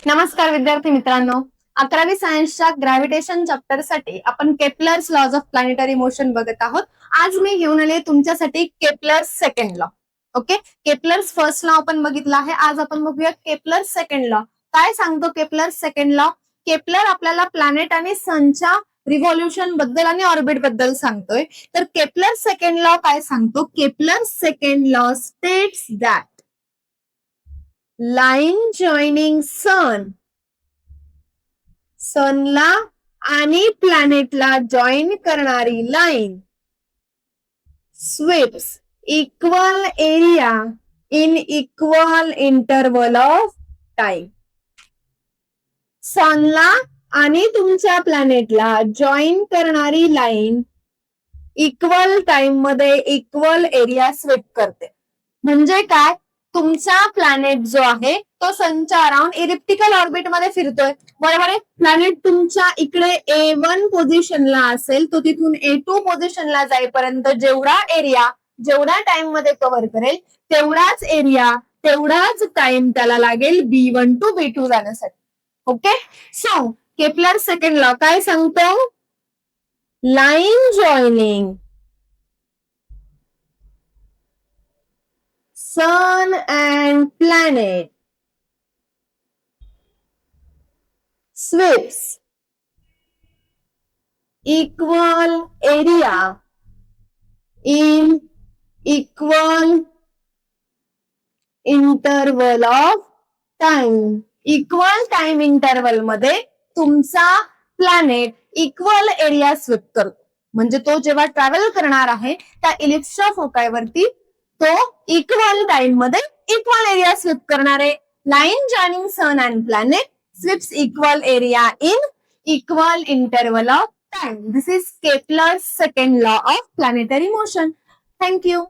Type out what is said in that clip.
नमस्कार विद्यार्थी मित्रांनो, 11वी सायन्सच्या ग्रॅव्हिटेशन चॅप्टर साठी आपण Kepler's laws of planetary motion बघत आहोत. आज मी घेऊन आले तुमच्यासाठी Kepler's second law. Okay, Kepler's first law आपण बघितला आहे. आज आपण बघूया केपलर्स सेकंड लॉ. काय सांगतो केपलर्स सेकंड लॉ? केपलर आपल्याला प्लॅनेट आणि सनच्या रिव्हॉल्युशन बद्दल आणि ऑर्बिट बद्दल सांगतोय. तर केपलर सेकंड लॉ काय सांगतो? Kepler second law states that line joining सनला आणि प्लॅनेटला जॉईन करणारी line sweeps equal area in equal interval of time. सनला आणि तुमच्या प्लॅनेटला जॉईन करणारी लाईन इक्वल टाइम मध्ये इक्वल एरिया स्वीप करते. म्हणजे काय? तुमचा प्लॅनेट जो आहे तो सनच्या अराउंड इलिप्टिकल ऑर्बिट मध्ये फिरतोय, बरोबर आहे. प्लॅनेट तुमच्या इकडे A1 पोझिशनला असेल, तो तिथून A2 पोझिशनला जाईपर्यंत जेवढा एरिया जेवढ्या टाइम मध्ये कव्हर करेल तेवढाच एरिया तेवढाच टाइम त्याला लागेल B1 टू B2 जाण्यासाठी. Okay, so Kepler second law काय सांगतो? Line joining sun and planet sweeps equal area in equal interval of time. Equal time interval मध्ये तुमचा प्लॅनेट इक्वल एरिया स्वीप करतो. म्हणजे तो जेव्हा ट्रॅव्हल करणार आहे त्या इलिप्सच्या फोकायवरती तो इक्वल टाइम मध्ये इक्वल एरिया स्वीप करणार आहे. Line joining sun and planet sweeps equal area in equal interval of time. This is Kepler's second law of planetary motion. Thank you.